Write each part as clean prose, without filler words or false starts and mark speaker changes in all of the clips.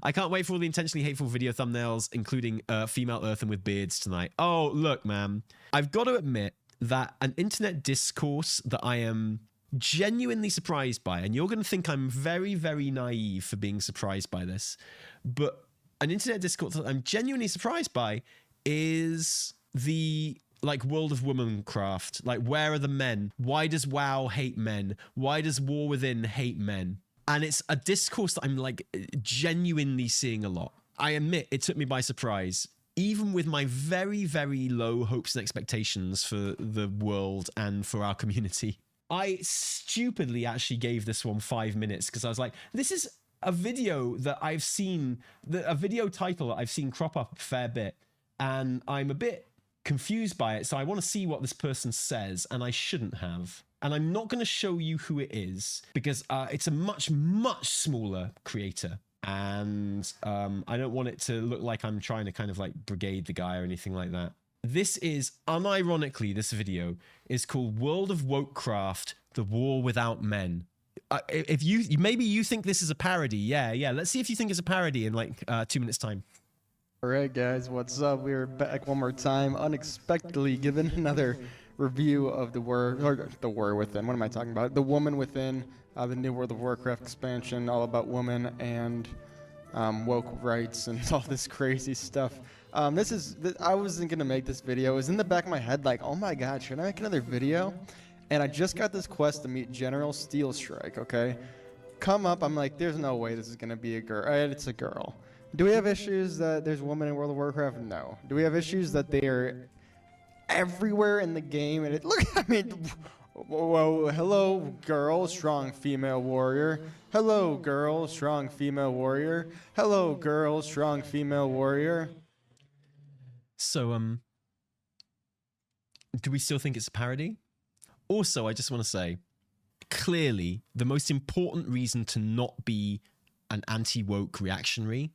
Speaker 1: I can't wait for all the intentionally hateful video thumbnails, including female earthen with beards tonight. Oh, look, man. I've got to admit that an internet discourse that I am genuinely surprised by, and you're going to think I'm very, very naive for being surprised by this, but an internet discourse that I'm genuinely surprised by is the like world of Wokecraft. Like, where are the men? Why does WoW hate men? Why does War Within hate men? And it's a discourse that I'm like genuinely seeing a lot. I admit it took me by surprise, even with my very, very low hopes and expectations for the world and for our community. I stupidly actually gave this one 5 minutes because I was like, this is a video that I've seen, a video title that I've seen crop up a fair bit, and I'm a bit confused by it, so I want to see what this person says, and I shouldn't have. And I'm not going to show you who it is because it's a much, much smaller creator, and I don't want it to look like I'm trying to kind of like brigade the guy or anything like that. This is, unironically, this video is called World of Wokecraft, The War Without Men. If you maybe you think this is a parody, yeah, let's see if you think it's a parody in like 2 minutes time.
Speaker 2: All right, guys, what's up? We're back one more time, unexpectedly given another review of the War Within. What am I talking about? The Woman Within, the new World of Warcraft expansion, all about women and woke rights and all this crazy stuff. I wasn't gonna make this video. It was in the back of my head, like, oh my god, should I make another video? And I just got this quest to meet General Steelstrike. Okay, come up. I'm like, there's no way this is gonna be a girl. It's a girl. Do we have issues that there's women in World of Warcraft? No. Do we have issues that they are everywhere in the game? And whoa, hello, girl, strong female warrior. Hello, girl, strong female warrior. Hello, girl, strong female warrior.
Speaker 1: So, do we still think it's a parody? Also, I just want to say, clearly, the most important reason to not be an anti-woke reactionary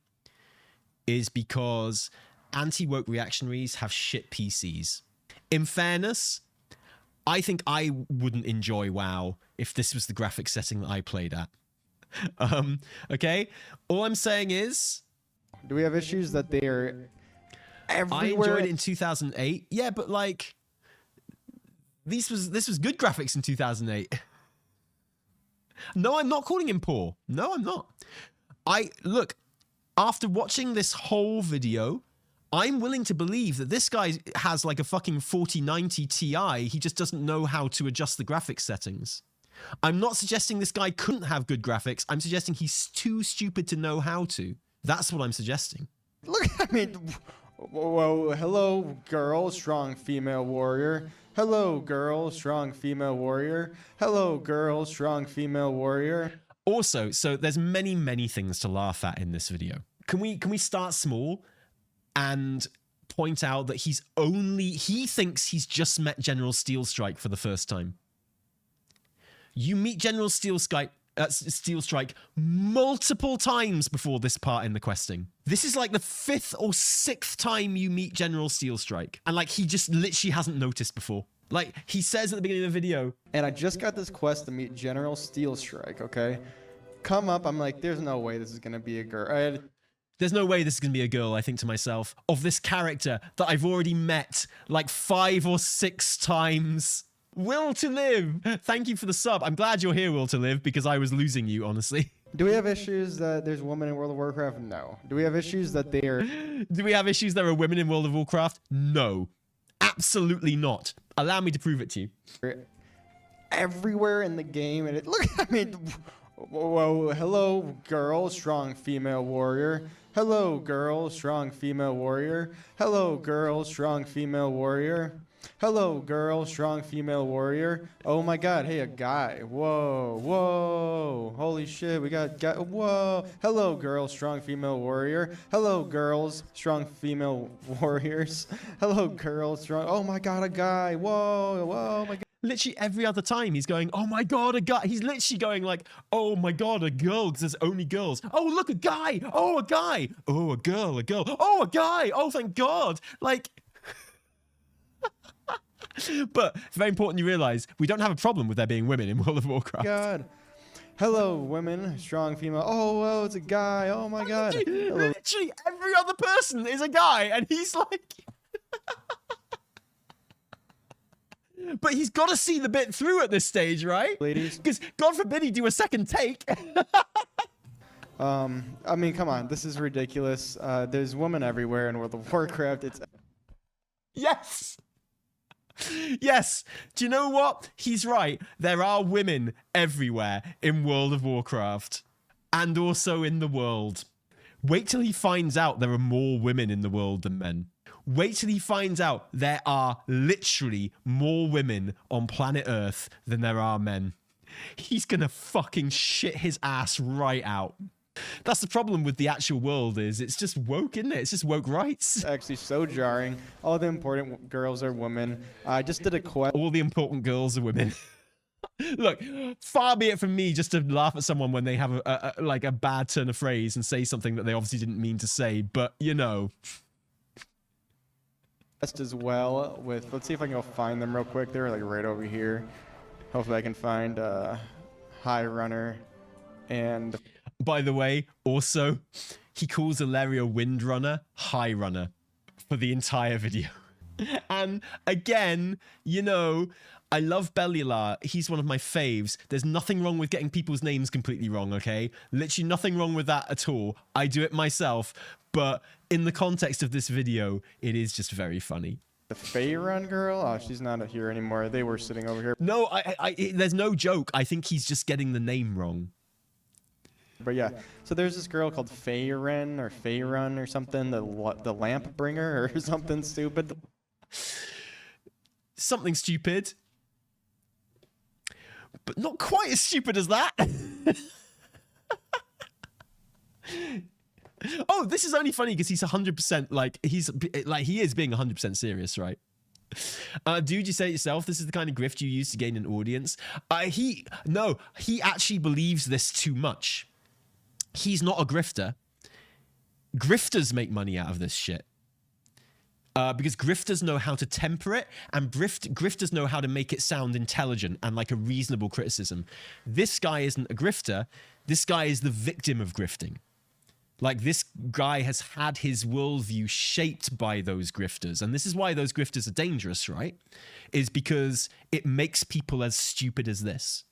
Speaker 1: is because anti-woke reactionaries have shit PCs. In fairness, I think I wouldn't enjoy WoW if this was the graphic setting that I played at. Okay? All I'm saying is...
Speaker 2: Do we have issues that they are everywhere?
Speaker 1: I enjoyed it in 2008. Yeah, but like... This was good graphics in 2008. No, I'm not calling him poor. No, I'm not. Look, after watching this whole video, I'm willing to believe that this guy has like a fucking 4090 Ti. He just doesn't know how to adjust the graphics settings. I'm not suggesting this guy couldn't have good graphics. I'm suggesting he's too stupid to know how to. That's what I'm suggesting.
Speaker 2: Look, whoa, hello, girl, strong female warrior. Hello, girl, strong female warrior. Hello, girl, strong female warrior.
Speaker 1: Also, so there's many, many things to laugh at in this video. Can we start small and point out that he thinks he's just met General Steelstrike for the first time. You meet General Steelstrike multiple times before this part in the questing. This is like the 5th or 6th time you meet General Steelstrike. And like, he just literally hasn't noticed before. Like, he says at the beginning of the video.
Speaker 2: And I just got this quest to meet General Steelstrike, okay? Come up, I'm like, there's no way this is gonna be a girl.
Speaker 1: There's no way this is gonna be a girl, I think to myself, of this character that I've already met like 5 or 6 times. Will to Live, thank you for the sub. I'm glad you're here, Will to Live, because I was losing you, honestly.
Speaker 2: Do we have issues that there's women in World of Warcraft? No. Do we have issues that they are...
Speaker 1: Do we have issues there are women in World of Warcraft? No. Absolutely not. Allow me to prove it to you.
Speaker 2: Everywhere in the game, and whoa, hello, girl, strong female warrior. Hello, girl, strong female warrior. Hello, girl, strong female warrior. Hello, girl, strong female warrior. Oh my god, hey, a guy. Whoa, holy shit, we got guy. Whoa, hello, girl, strong female warrior. Hello, girls, strong female warriors. Hello, girls, strong. Oh my god, a guy. Whoa, my god.
Speaker 1: Literally every other time he's going, oh my god, a guy. He's literally going like, oh my god, a girl, because there's only girls. Oh, look, a guy. Oh, a guy. Oh, a girl, a girl. Oh, a guy. Oh, thank god. Like... But it's very important you realize we don't have a problem with there being women in World of Warcraft.
Speaker 2: God. Hello, women, strong female. Oh, well, it's a guy. Oh my God. Hello.
Speaker 1: Literally every other person is a guy, and he's like... But he's got to see the bit through at this stage, right?
Speaker 2: Ladies.
Speaker 1: Because God forbid he do a second take.
Speaker 2: I mean, come on. This is ridiculous. There's women everywhere in World of Warcraft. It's...
Speaker 1: Yes. Yes. Do you know what? He's right. There are women everywhere in World of Warcraft. And also in the world. Wait till he finds out there are more women in the world than men. Wait till he finds out there are literally more women on planet Earth than there are men. He's gonna fucking shit his ass right out. That's the problem with the actual world, is it's just woke, isn't it? It's just woke rights.
Speaker 2: actually so jarring. All the important girls are women. I just did a quest.
Speaker 1: All the important girls are women. Look, far be it from me just to laugh at someone when they have a bad turn of phrase and say something that they obviously didn't mean to say, but you know.
Speaker 2: As well with, let's see if I can go find them real quick. They're like right over here. Hopefully I can find High Runner and...
Speaker 1: By the way, also, he calls Alleria Windrunner High Runner for the entire video. And again, you know, I love Bellular. He's one of my faves. There's nothing wrong with getting people's names completely wrong, okay? Literally nothing wrong with that at all. I do it myself, but in the context of this video, it is just very funny.
Speaker 2: the Faerun girl. Oh, she's not here anymore. They were sitting over here.
Speaker 1: No, there's no joke. I think he's just getting the name wrong.
Speaker 2: But yeah, so there's this girl called Faerun or something, the lamp bringer or something stupid.
Speaker 1: Something stupid. But not quite as stupid as that. Oh, this is only funny because he's 100% like, he is being 100% serious, right? Dude, you say it yourself, this is the kind of grift you use to gain an audience. He actually believes this too much. He's not a grifter. Grifters make money out of this shit. Because grifters know how to temper it, and grifters know how to make it sound intelligent and like a reasonable criticism. This guy isn't a grifter. This guy is the victim of grifting. Like, this guy has had his worldview shaped by those grifters. And this is why those grifters are dangerous, right? Is because it makes people as stupid as this.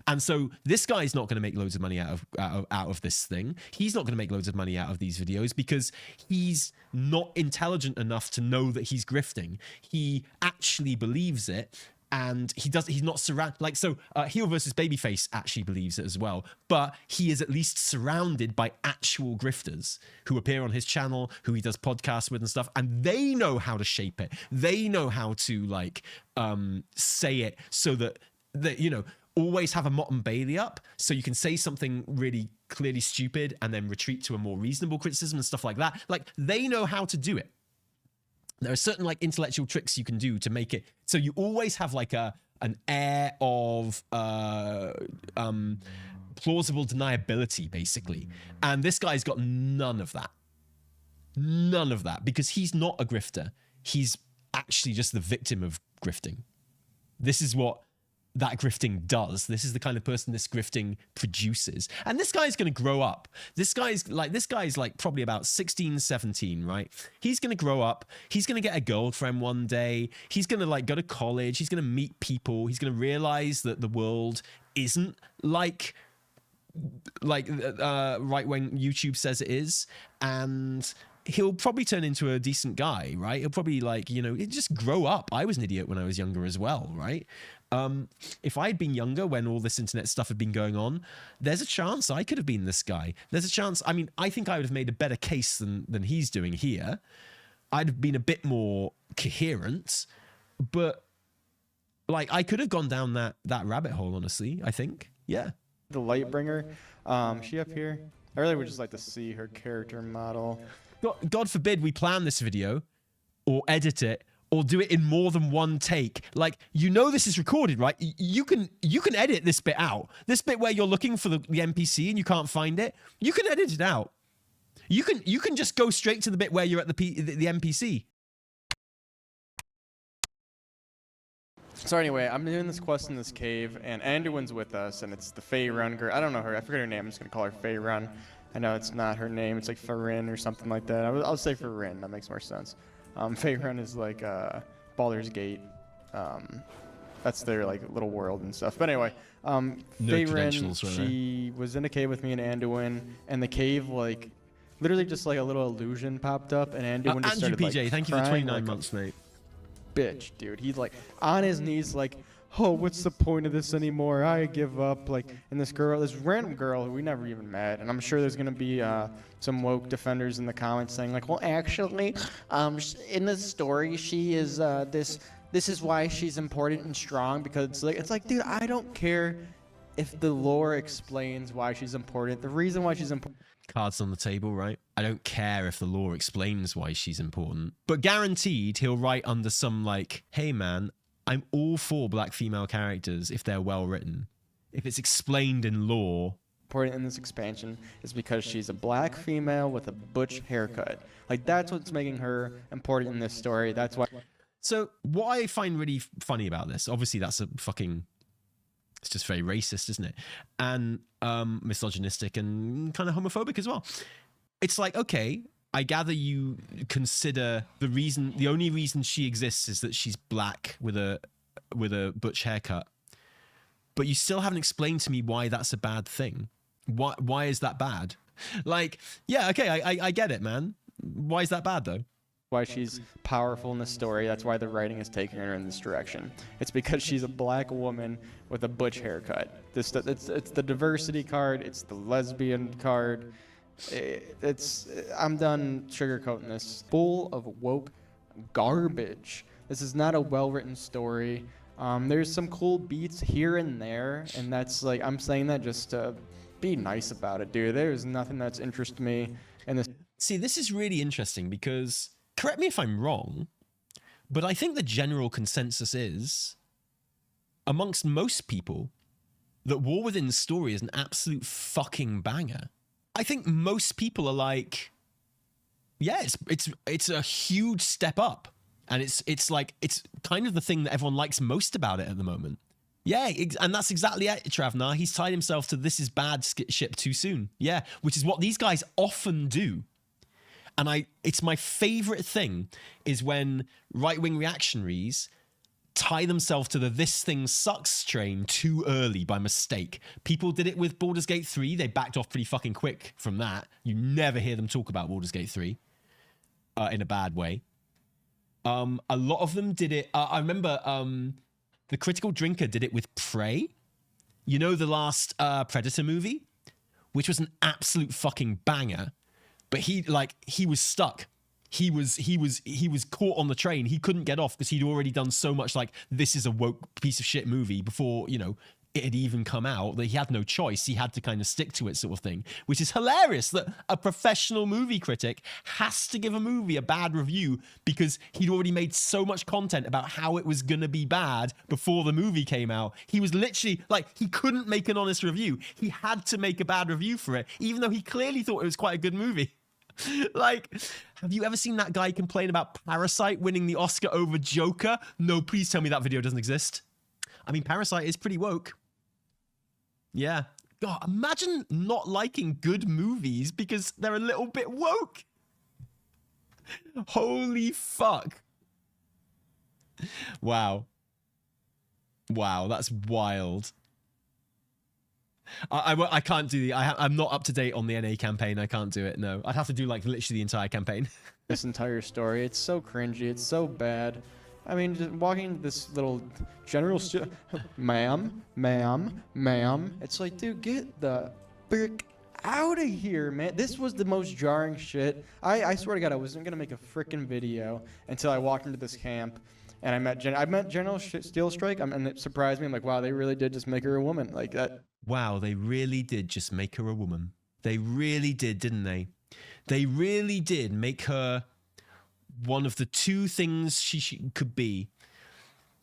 Speaker 1: And so this guy's not going to make loads of money out of this thing. He's not going to make loads of money out of these videos because he's not intelligent enough to know that he's grifting. He actually believes it, and he's not surrounded. Like, so heel versus babyface actually believes it as well, but he is at least surrounded by actual grifters who appear on his channel, who he does podcasts with and stuff, and they know how to shape it. They know how to like say it so that you know, always have a Mott and Bailey up, so you can say something really clearly stupid and then retreat to a more reasonable criticism and stuff like that. Like, they know how to do it. There are certain like intellectual tricks you can do to make it so you always have like an air of plausible deniability, basically. And this guy's got none of that. None of that, because he's not a grifter. He's actually just the victim of grifting. This is what that grifting does. This is the kind of person this grifting produces. And this guy's going to grow up. This guy's like probably about 16, 17, right? He's going to grow up. He's going to get a girlfriend one day. He's going to like go to college. He's going to meet people. He's going to realize that the world isn't like right-wing YouTube says it is. And he'll probably turn into a decent guy, right? He'll probably like, you know, just grow up. I was an idiot when I was younger as well, right? If I'd been younger when all this internet stuff had been going on, there's a chance I could have been this guy. There's a chance. I mean, I think I would have made a better case than he's doing here. I'd have been a bit more coherent, but like I could have gone down that rabbit hole, honestly, I think. Yeah.
Speaker 2: The Lightbringer, she up here? I really would just like to see her character model.
Speaker 1: God forbid we plan this video or edit it or do it in more than one take. Like, you know this is recorded, right? You can edit this bit out. This bit where you're looking for the NPC and you can't find it, you can edit it out. You can just go straight to the bit where you're at the NPC.
Speaker 2: So anyway, I'm doing this quest in this cave, and Anduin's with us, and it's the Fae Run girl. I don't know her. I forget her name. I'm just gonna call her Fae Run. I know it's not her name. It's like Farin or something like that. I'll say Farin. That makes more sense. Fae Run is like Baldur's Gate. That's their like little world and stuff. But anyway, Fae Run, she was in a cave with me and Anduin, and the cave like literally just like a little illusion popped up, and Anduin just started
Speaker 1: PJ,
Speaker 2: like
Speaker 1: thank you for 29
Speaker 2: like
Speaker 1: months, mate.
Speaker 2: Bitch, dude. He's like on his knees, like, oh, what's the point of this anymore? I give up. Like, and this random girl who we never even met, and I'm sure there's gonna be some woke defenders in the comments saying like, well, actually, in the story, she is this is why she's important and strong, because it's like, dude, I don't care if the lore explains why she's important. The reason why she's important.
Speaker 1: Cards on the table, right? I don't care if the lore explains why she's important, but guaranteed he'll write under some like, hey man, I'm all for black female characters if they're well written. If it's explained in lore.
Speaker 2: Important in this expansion is because she's a black female with a butch haircut. Like, that's what's making her important in this story. That's why.
Speaker 1: So what I find really funny about this, obviously that's a fucking, it's just very racist, isn't it? And misogynistic and kind of homophobic as well. It's like, okay, I gather you consider the only reason she exists is that she's black with a butch haircut. But you still haven't explained to me why that's a bad thing. Why is that bad? Like, yeah, okay, I get it, man. Why is that bad though?
Speaker 2: Why she's powerful in the story. That's why the writing is taking her in this direction. It's because she's a black woman with a butch haircut. It's the diversity card. It's the lesbian card. I'm done sugarcoating this. Full of woke garbage. This is not a well-written story. There's some cool beats here and there, and that's like, I'm saying that just to be nice about it, dude. There's nothing that's interested me in this.
Speaker 1: See, this is really interesting because, correct me if I'm wrong, but I think the general consensus is, amongst most people, that War Within story is an absolute fucking banger. I think most people are like, yeah, it's a huge step up, and it's like, it's kind of the thing that everyone likes most about it at the moment. Yeah, and that's exactly it, Travnar. He's tied himself to this is bad ship too soon. Yeah, which is what these guys often do. And it's my favorite thing is when right-wing reactionaries tie themselves to the this thing sucks train too early by mistake. People did it with Baldur's Gate 3. They backed off pretty fucking quick from that. You never hear them talk about Baldur's Gate 3 in a bad way. A lot of them did it. I remember the Critical Drinker did it with Prey. You know, the last Predator movie, which was an absolute fucking banger. But he was stuck. He was caught on the train. He couldn't get off because he'd already done so much like, this is a woke piece of shit movie before, you know, it had even come out, that he had no choice. He had to kind of stick to it, sort of thing, which is hilarious that a professional movie critic has to give a movie a bad review because he'd already made so much content about how it was going to be bad before the movie came out. He was literally like, he couldn't make an honest review. He had to make a bad review for it, even though he clearly thought it was quite a good movie. Like, have you ever seen that guy complain about Parasite winning the Oscar over Joker? No, please tell me that video doesn't exist. I mean, Parasite is pretty woke. Yeah. God, imagine not liking good movies because they're a little bit woke. Holy fuck. Wow. Wow, that's wild. I can't do the... I'm not up to date on the NA campaign. I can't do it, no. I'd have to do, like, literally the entire campaign.
Speaker 2: This entire story, it's so cringy. It's so bad. I mean, just walking this little general... ma'am. It's like, dude, get the frick out of here, man. This was the most jarring shit. I swear to God, I wasn't going to make a frickin' video until I walked into this camp. And I met General Steel Strike, and it surprised me. I'm like, wow, they really did just make her a woman. Like that.
Speaker 1: Wow, they really did just make her a woman. They really did, didn't they? They really did make her one of the two things she could be.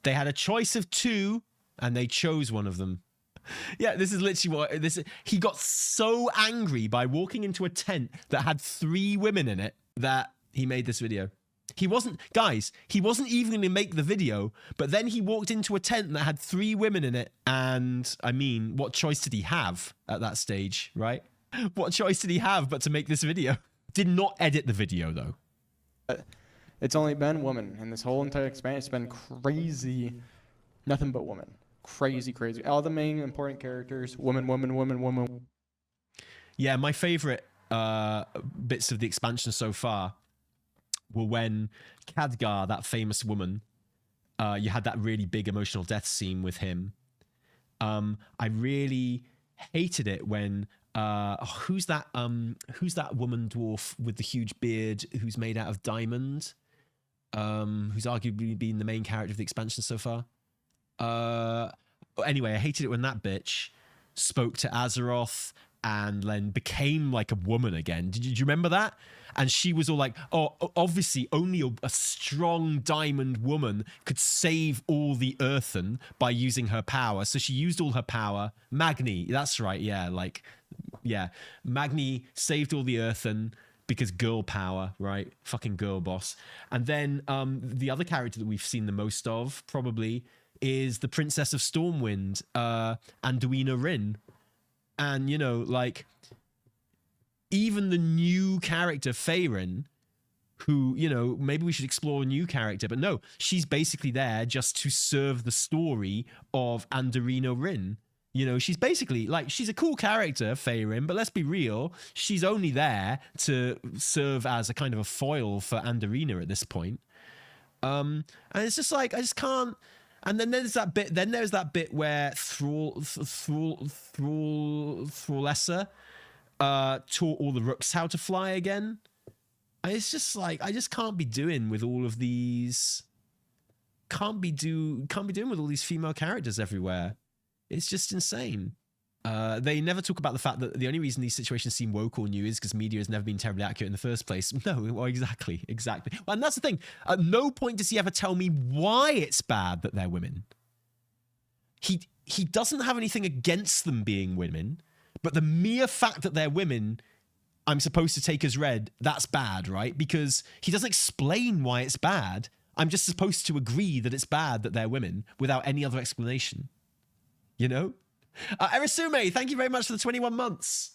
Speaker 1: They had a choice of two, and they chose one of them. Yeah, this is literally what this. He got so angry by walking into a tent that had 3 women in it that he made this video. He wasn't, guys, he wasn't even going to make the video, but then he walked into a tent that had 3 women in it. And I mean, what choice did he have at that stage, right? What choice did he have but to make this video? Did not edit the video, though.
Speaker 2: It's only been women. And this whole entire expansion, it's been crazy. Nothing but women. Crazy, crazy. All the main important characters, women, women, women, women.
Speaker 1: Yeah, my favorite bits of the expansion so far were when Khadgar, that famous woman, you had that really big emotional death scene with him. I really hated it when who's that woman dwarf with the huge beard who's made out of diamond, who's arguably been the main character of the expansion so far. Anyway, I hated it when that bitch spoke to Azeroth and then became like a woman again. Did you remember that? And she was all like, oh, obviously only a strong diamond woman could save all the earthen by using her power. So she used all her power. Magni, that's right. Yeah, Magni saved all the earthen because girl power, right? Fucking girl boss. And then the other character that we've seen the most of probably is the Princess of Stormwind, Anduina Wrynn. And, you know, like, even the new character, Faerun, who, you know, maybe we should explore a new character, but no, she's basically there just to serve the story of Anduina Wrynn. You know, she's basically, like, she's a cool character, Faerun, but let's be real, she's only there to serve as a kind of a foil for Anduina at this point. And it's just like, I just can't. And then there's that bit. Then there's that bit where Thrallessa taught all the rooks how to fly again. And it's just like, I just can't be doing with all of these. Can't be doing with all these female characters everywhere. It's just insane. They never talk about the fact that the only reason these situations seem woke or new is because media has never been terribly accurate in the first place. No, well, exactly. Well, and that's the thing. At no point does he ever tell me why it's bad that they're women. He doesn't have anything against them being women, but the mere fact that they're women, I'm supposed to take as read, that's bad, right? Because he doesn't explain why it's bad. I'm just supposed to agree that it's bad that they're women without any other explanation. You know? Erisume, thank you very much for the 21 months.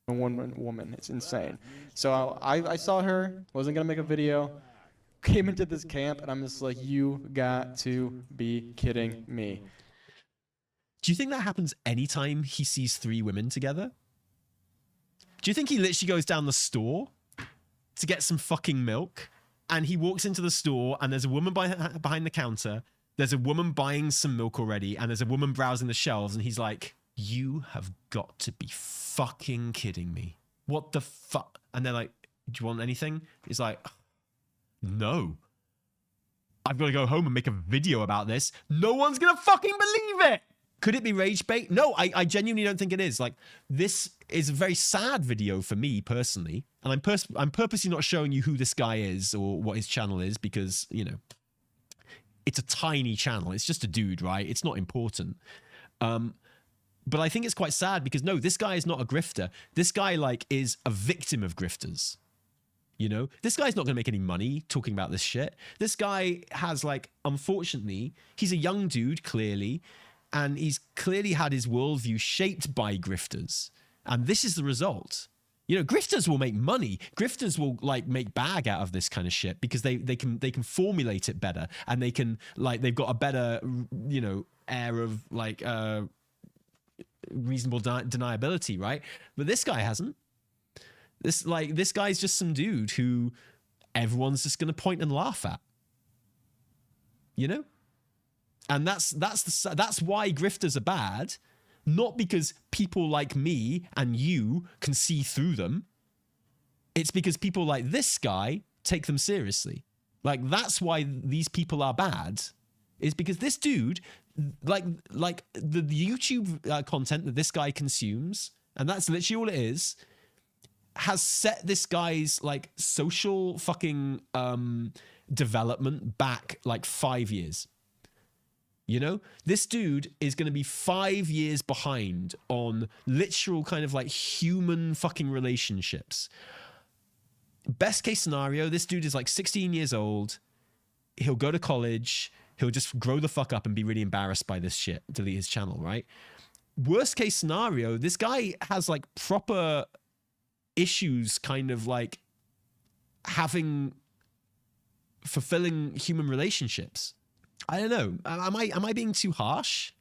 Speaker 2: One woman, it's insane. So I saw her, wasn't gonna make a video, came into this camp, and I'm just like, you got to be kidding me.
Speaker 1: Do you think that happens anytime he sees 3 women together? Do you think he literally goes down the store to get some fucking milk, and he walks into the store, and there's a woman behind the counter, there's a woman buying some milk already, and there's a woman browsing the shelves, and he's like, you have got to be fucking kidding me. What the fuck? And they're like, do you want anything? He's like, no. I've got to go home and make a video about this. No one's going to fucking believe it. Could it be rage bait? No, I genuinely don't think it is. Like, this is a very sad video for me personally. And I'm purposely not showing you who this guy is or what his channel is because, you know, it's a tiny channel. It's just a dude, right? It's not important. But I think it's quite sad because no, this guy is not a grifter. This guy like is a victim of grifters. You know, this guy's not going to make any money talking about this shit. This guy has like, unfortunately, he's a young dude clearly, and he's clearly had his worldview shaped by grifters. And this is the result. You know, grifters will make money. Grifters will like make bag out of this kind of shit because they can formulate it better, and they can like, they've got a better, you know, air of like reasonable deniability, right? But this guy hasn't. This guy's just some dude who everyone's just gonna point and laugh at. You know? And that's why grifters are bad. Not because people like me and you can see through them. It's because people like this guy take them seriously. Like, that's why these people are bad, is because this dude, like the YouTube content that this guy consumes, and that's literally all it is, has set this guy's like social fucking development back like 5 years. You know, this dude is going to be 5 years behind on literal kind of like human fucking relationships. best case scenario, this dude is like 16 years old. He'll go to college. He'll just grow the fuck up and be really embarrassed by this shit, delete his channel, right? Worst case scenario, this guy has like proper issues, kind of like fulfilling human relationships. I don't know. Am I being too harsh?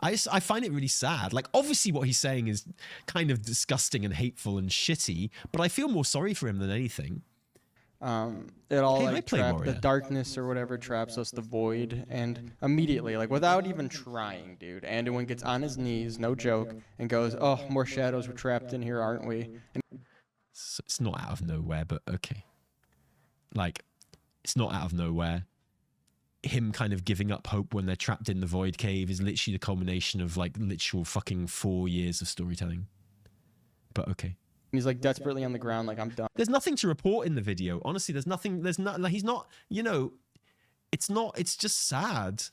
Speaker 1: I find it really sad. Like, obviously what he's saying is kind of disgusting and hateful and shitty, but I feel more sorry for him than anything.
Speaker 2: It all like the darkness or whatever traps us, the void, and immediately, like without even trying, dude, Anduin gets on his knees, no joke, and goes, "Oh, more shadows were trapped in here, aren't we?" And
Speaker 1: it's not out of nowhere, but okay. Like, it's not out of nowhere. Him kind of giving up hope when they're trapped in the void cave is literally the culmination of like literal fucking 4 years of storytelling. But okay.
Speaker 2: he's like desperately on the ground, like, I'm done.
Speaker 1: There's nothing to report in the video. Honestly, there's not, like, he's not, you know, it's just sad.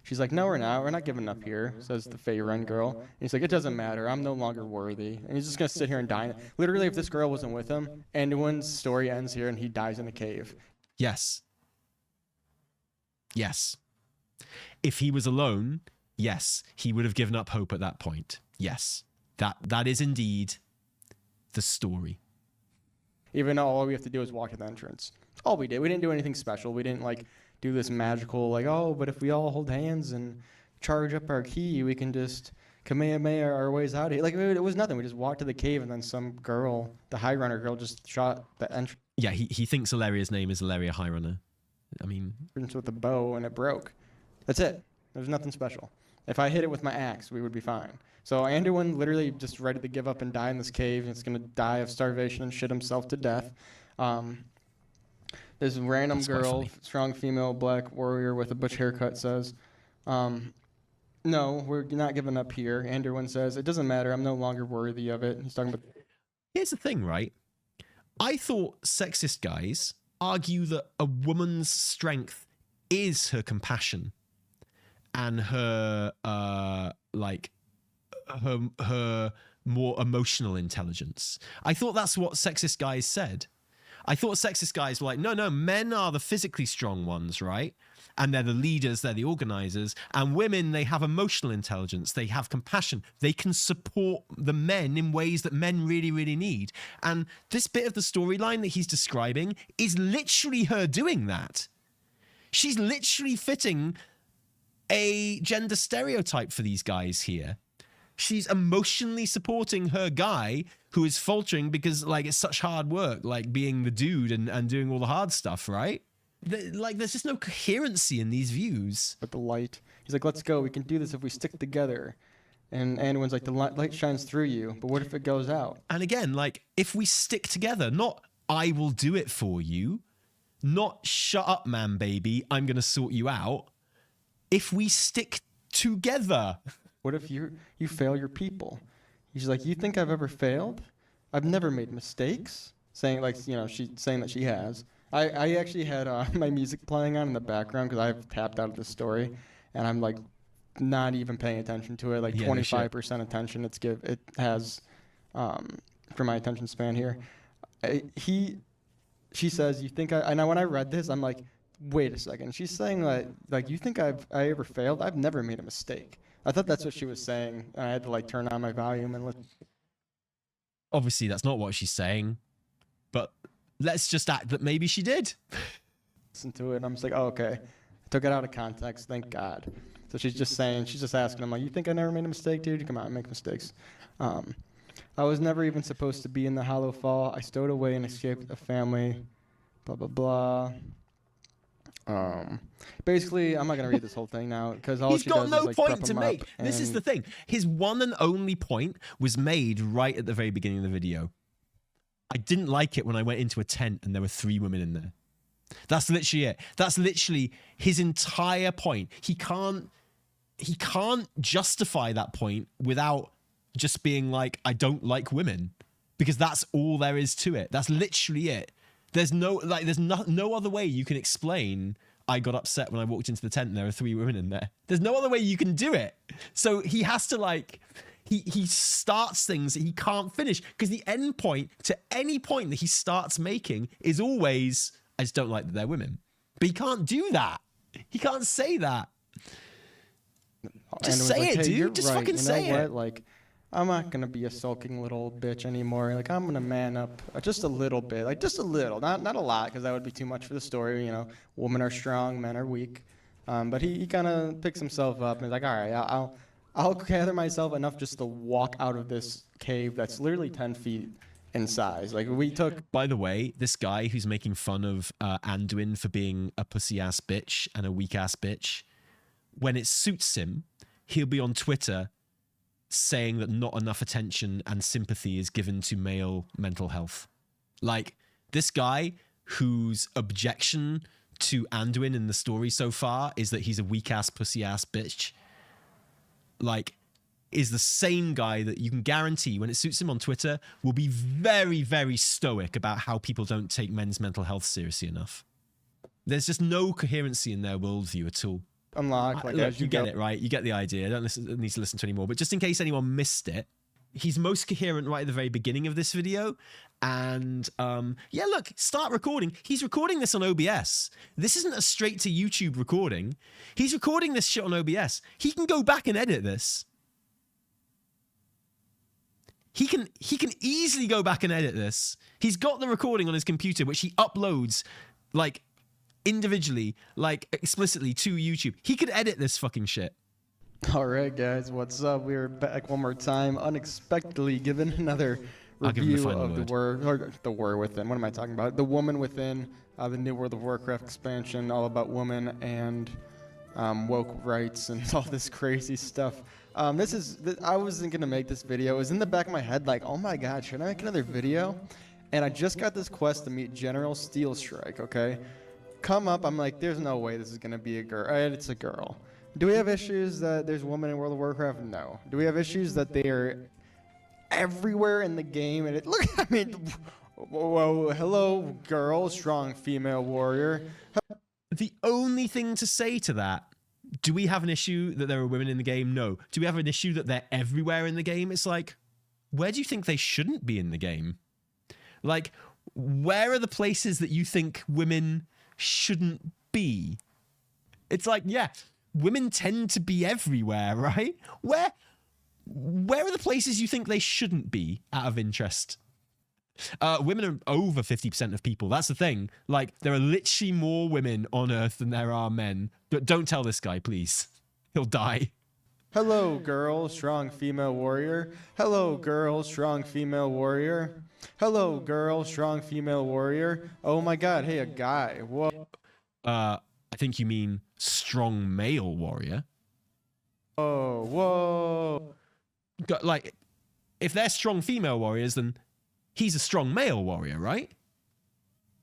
Speaker 2: She's like, "No, we're not giving up here," says the Faerun girl. And he's like, "It doesn't matter, I'm no longer worthy." And he's just gonna sit here and die. Literally, if this girl wasn't with him, Anduin's story ends here and he dies in a cave.
Speaker 1: Yes. If he was alone, yes, he would have given up hope at that point. Yes. That is indeed the story.
Speaker 2: Even though all we have to do is walk to the entrance. All we did. We didn't do anything special. We didn't like do this magical, like, oh, but if we all hold hands and charge up our ki, we can just Kamehameha our ways out of here. Like, it was nothing. We just walked to the cave, and then some girl, the High Runner girl, just shot the entrance.
Speaker 1: Yeah, he thinks Illyria's name is Illyria High Runner. I mean,
Speaker 2: with a bow, and it broke. That's it. There's nothing special. If I hit it with my axe, we would be fine. So Anduin literally just ready to give up and die in this cave. It's going to die of starvation and shit himself to death. This random girl, strong female black warrior with a butch haircut says, "No, we're not giving up here." Anduin says, "It doesn't matter. I'm no longer worthy of it." He's talking about...
Speaker 1: Here's the thing, right? I thought sexist guys argue that a woman's strength is her compassion and her her more emotional intelligence. I thought that's what sexist guys said. I thought sexist guys were like, no, men are the physically strong ones, right? And they're the leaders, they're the organizers. And women, they have emotional intelligence, they have compassion. They can support the men in ways that men really, really need. And this bit of the storyline that he's describing is literally her doing that. She's literally fitting a gender stereotype for these guys here. She's emotionally supporting her guy who is faltering because, like, it's such hard work, like being the dude and doing all the hard stuff, right? Like, there's just no coherency in these views.
Speaker 2: But the light. He's like, "Let's go. We can do this if we stick together." And Anduin's like, "The light shines through you, but what if it goes out?"
Speaker 1: And again, like, if we stick together, not "I will do it for you," not "shut up, man, baby, I'm going to sort you out." If we stick together...
Speaker 2: What if you fail your people? He's like, "You think I've ever failed? I've never made mistakes." Saying, like, you know, she's saying that she has. I actually had my music playing on in the background because I've tapped out of the story, and I'm like not even paying attention to it. Like 25% attention it has for my attention span here. She says, "You think I?" And when I read this, I'm like, wait a second. She's saying like "You think I ever failed? I've never made a mistake." I thought that's what she was saying. And I had to like turn on my volume and listen.
Speaker 1: Obviously, that's not what she's saying, but let's just act that maybe she did.
Speaker 2: Listen to it, and I'm just like, oh, okay. I took it out of context, thank God. So she's just asking him, like, "You think I never made a mistake, dude? Come on, I make mistakes." "I was never even supposed to be in the Hollow Fall. I stowed away and escaped a family, blah, blah, blah." Basically, I'm not going to read this whole thing now because all she does is like
Speaker 1: He's got no point to make. This is the thing. His one and only point was made right at the very beginning of the video. I didn't like it when I went into a tent and there were 3 women in there. That's literally it. That's literally his entire point. He can't justify that point without just being like, "I don't like women," because that's all there is to it. That's literally it. There's no other way you can explain "I got upset when I walked into the tent and there were 3 women in there." There's no other way you can do it. So he has to He starts things that he can't finish because the end point to any point that he starts making is always, I just don't like that they're women. But he can't do that. He can't say that. Just say it, dude. Just fucking say it.
Speaker 2: Like, I'm not gonna be a sulking little bitch anymore. Like, I'm gonna man up just a little bit, like just a little, not a lot, because that would be too much for the story. You know, women are strong, men are weak. But he kind of picks himself up and is like, all right, I'll gather myself enough just to walk out of this cave that's literally 10 feet in size. Like, we took.
Speaker 1: By the way, this guy who's making fun of Anduin for being a pussy ass bitch and a weak ass bitch, when it suits him, he'll be on Twitter saying that not enough attention and sympathy is given to male mental health. Like, this guy whose objection to Anduin in the story so far is that he's a weak ass pussy ass bitch, like, is the same guy that you can guarantee when it suits him on Twitter will be very, very stoic about how people don't take men's mental health seriously enough. There's just no coherency in their worldview at all.
Speaker 2: Unlock, like,
Speaker 1: look,
Speaker 2: as you
Speaker 1: get it, right? You get the idea. I don't need to listen to anymore. But just in case anyone missed it, he's most coherent right at the very beginning of this video. And yeah, look, start recording. He's recording this on OBS. This isn't a straight to YouTube recording. He's recording this shit on OBS. He can go back and edit this. He can easily go back and edit this. He's got the recording on his computer, which he uploads like individually, like explicitly to YouTube. He could edit this fucking shit.
Speaker 2: All right, guys, what's up? We're back one more time, unexpectedly given another review of the War Within. What am I talking about? The Woman Within, the new World of Warcraft expansion, all about women and woke rights and all this crazy stuff. I wasn't gonna make this video. It was in the back of my head, like, oh my god, should I make another video? And I just got this quest to meet General Steelstrike. Okay, come up. I'm like, there's no way this is gonna be a girl. It's a girl. Do we have issues that there's women in World of Warcraft? No. Do we have issues that they are everywhere in the game? And I mean, whoa, hello, girl, strong female warrior.
Speaker 1: The only thing to say to that, do we have an issue that there are women in the game? No. Do we have an issue that they're everywhere in the game? It's like, where do you think they shouldn't be in the game? Like, where are the places that you think women shouldn't be? It's like, yeah, women tend to be everywhere, right? Where are the places you think they shouldn't be out of interest? Women are over 50% of people. That's the thing. Like, there are literally more women on Earth than there are men. But don't tell this guy, please. He'll die.
Speaker 2: Hello, girl, strong female warrior. Hello, girl, strong female warrior. Hello, girl, strong female warrior. Oh my god, hey, a guy. Whoa.
Speaker 1: I think you mean strong male warrior.
Speaker 2: Oh, whoa.
Speaker 1: Like, if they're strong female warriors, then he's a strong male warrior, right?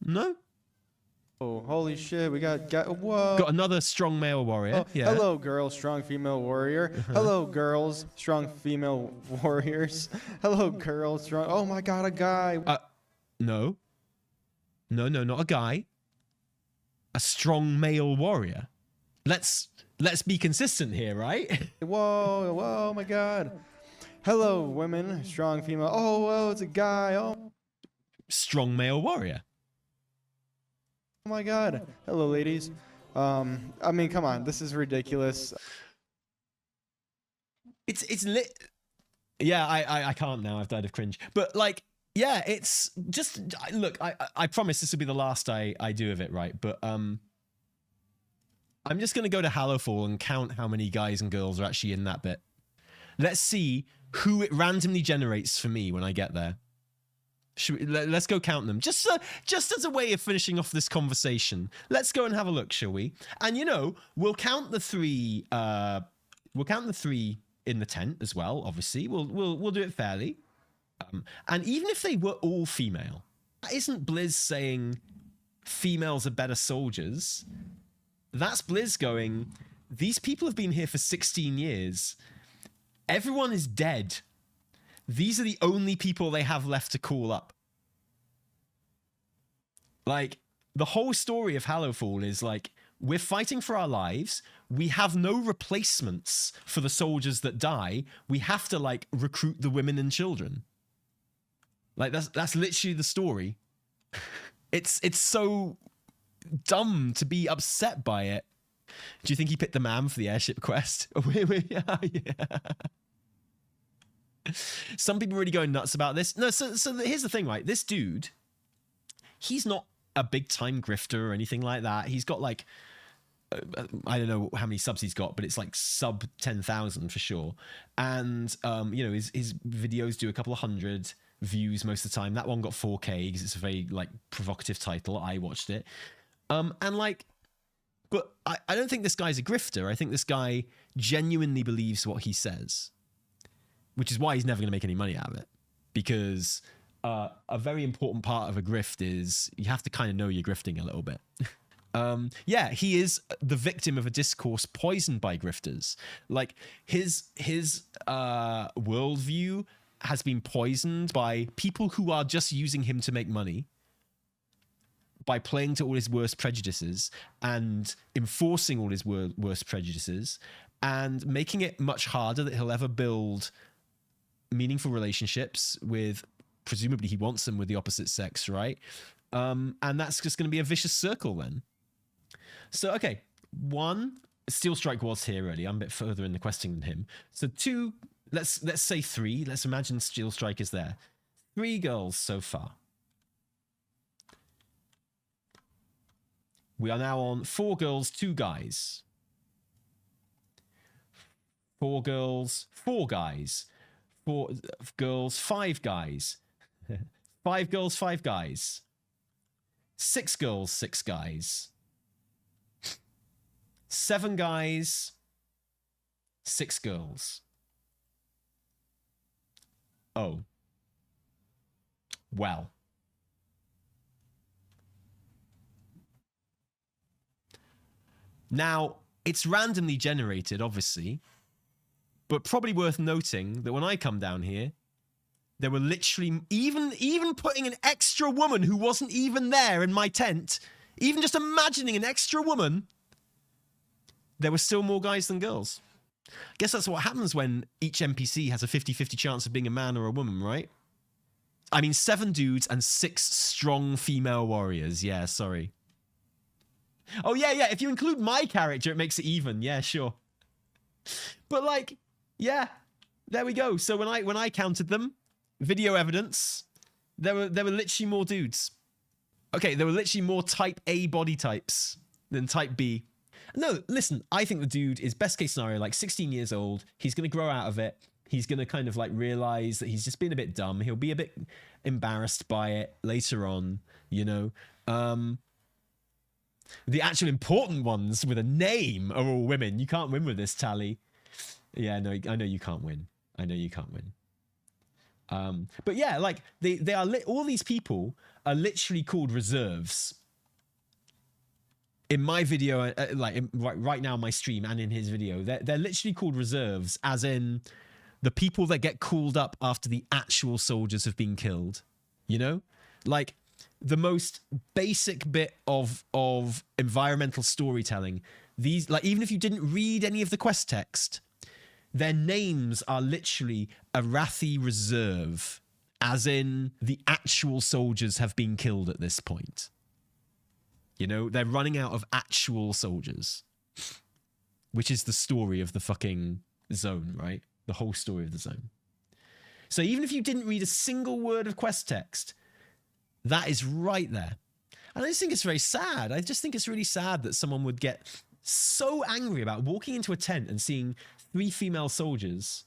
Speaker 1: No?
Speaker 2: Oh, holy shit, we got whoa.
Speaker 1: Got another strong male warrior.
Speaker 2: Oh,
Speaker 1: yeah.
Speaker 2: Hello, girls, strong female warrior. Hello, girls, strong female warriors. Hello, girls, strong. Oh my god, a guy.
Speaker 1: No, not a guy. A strong male warrior. Let's be consistent here, right?
Speaker 2: Whoa, oh my god. Hello, women, strong female. Oh, whoa, it's a guy. Oh.
Speaker 1: Strong male warrior.
Speaker 2: Oh my god. Hello, ladies. I mean, come on, this is ridiculous.
Speaker 1: It's lit. Yeah, I can't now. I've died of cringe. But like, yeah, it's just look. I promise this will be the last I do of it, right? But I'm just gonna go to Hallowfall and count how many guys and girls are actually in that bit. Let's see who it randomly generates for me when I get there. Let's go count them. Just as a way of finishing off this conversation. Let's go and have a look, shall we? And you know, we'll count the three. We'll count the three in the tent as well. Obviously, we'll do it fairly. And even if they were all female, isn't Blizz saying females are better soldiers? That's Blizz going, these people have been here for 16 years. Everyone is dead. These are the only people they have left to call up. Like, the whole story of Hallowfall is like, we're fighting for our lives. We have no replacements for the soldiers that die. We have to like recruit the women and children. Like that's literally the story. It's so dumb to be upset by it. Do you think he picked the man for the airship quest? Yeah. Some people are really going nuts about this. No, so here's the thing, right? This dude, he's not a big time grifter or anything like that. He's got like, I don't know how many subs he's got, but it's like sub 10,000 for sure. And, you know, his videos do a couple of hundred views most of the time. That one got 4K because it's a very like provocative title. I watched it. And like, but I don't think this guy's a grifter. I think this guy genuinely believes what he says, which is why he's never going to make any money out of it. Because a very important part of a grift is you have to kind of know you're grifting a little bit. Yeah, he is the victim of a discourse poisoned by grifters. Like his worldview has been poisoned by people who are just using him to make money, by playing to all his worst prejudices and enforcing all his worst prejudices and making it much harder that he'll ever build meaningful relationships with, presumably he wants them with the opposite sex, right? And that's just going to be a vicious circle then. So, okay, 1, Steel Strike was here already. I'm a bit further in the questing than him. So 2, let's say 3. Let's imagine Steel Strike is there. 3 girls so far. We are now on 4 girls, 2 guys. 4 girls, 4 guys. 4 girls, 5 guys. 5 girls, 5 guys. 6 girls, 6 guys. 7 guys, 6 girls. Oh. Well. Now, it's randomly generated, obviously, but probably worth noting that when I come down here, there were literally, even putting an extra woman who wasn't even there in my tent, even just imagining an extra woman, there were still more guys than girls. I guess that's what happens when each NPC has a 50-50 chance of being a man or a woman, right? I mean, 7 dudes and 6 strong female warriors. Yeah, sorry. Oh, yeah, if you include my character, it makes it even. Yeah, sure. But, like, yeah, there we go. So when I counted them, video evidence, there were literally more dudes. Okay, there were literally more type A body types than type B. No, listen, I think the dude is best case scenario, like 16 years old. He's going to grow out of it. He's going to kind of like realize that he's just been a bit dumb. He'll be a bit embarrassed by it later on, you know. The actual important ones with a name are all women. You can't win with this, Tali. Yeah, no, I know you can't win. I know you can't win. But yeah, like they are all these people are literally called reserves. In my video, right now, my stream and in his video, they're literally called reserves, as in the people that get called up after the actual soldiers have been killed. You know, like the most basic bit of environmental storytelling. These, like, even if you didn't read any of the quest text, their names are literally Arathi Reserve, as in the actual soldiers have been killed at this point. You know, they're running out of actual soldiers, which is the story of the fucking zone, right? The whole story of the zone. So even if you didn't read a single word of quest text, that is right there. And I just think it's very sad. I just think it's really sad that someone would get so angry about walking into a tent and seeing 3 female soldiers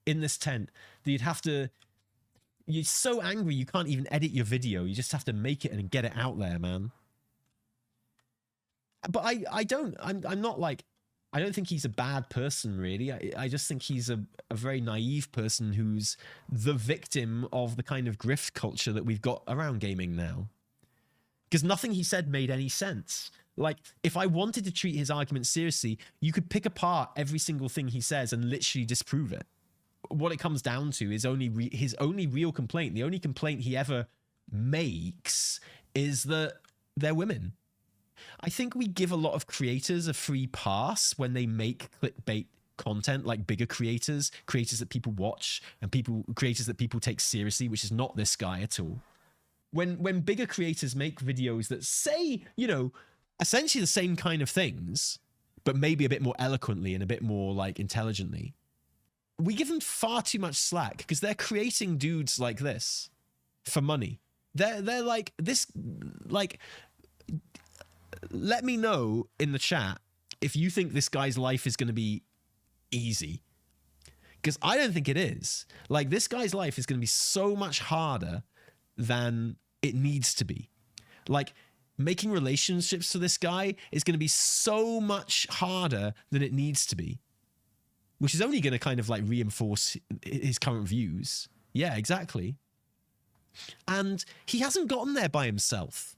Speaker 1: in this tent that you'd have to... You're so angry you can't even edit your video. You just have to make it and get it out there, man. But I'm not like, I don't think he's a bad person, really. I just think he's a very naive person who's the victim of the kind of grift culture that we've got around gaming now. Because nothing he said made any sense. Like, if I wanted to treat his argument seriously, you could pick apart every single thing he says and literally disprove it. What it comes down to is his only real complaint, the only complaint he ever makes, is that they're women. I think we give a lot of creators a free pass when they make clickbait content, like bigger creators that people watch, and creators that people take seriously, which is not this guy at all. When bigger creators make videos that say, you know, essentially the same kind of things, but maybe a bit more eloquently and a bit more like intelligently, we give them far too much slack because they're creating dudes like this for money. They're like this, like, let me know in the chat if you think this guy's life is going to be easy, because I don't think it is. Like, this guy's life is going to be so much harder than it needs to be. Like, making relationships for this guy is going to be so much harder than it needs to be, which is only going to kind of like reinforce his current views. Yeah, exactly. And he hasn't gotten there by himself.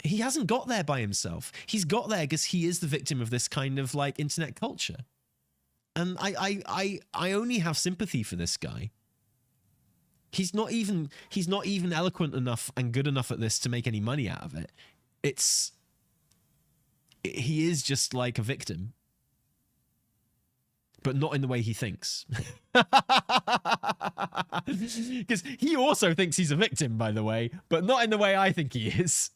Speaker 1: He hasn't got there by himself. He's got there because he is the victim of this kind of like internet culture. And I only have sympathy for this guy. He's not even eloquent enough and good enough at this to make any money out of it. He is just like a victim, but not in the way he thinks. Because he also thinks he's a victim, by the way, but not in the way I think he is.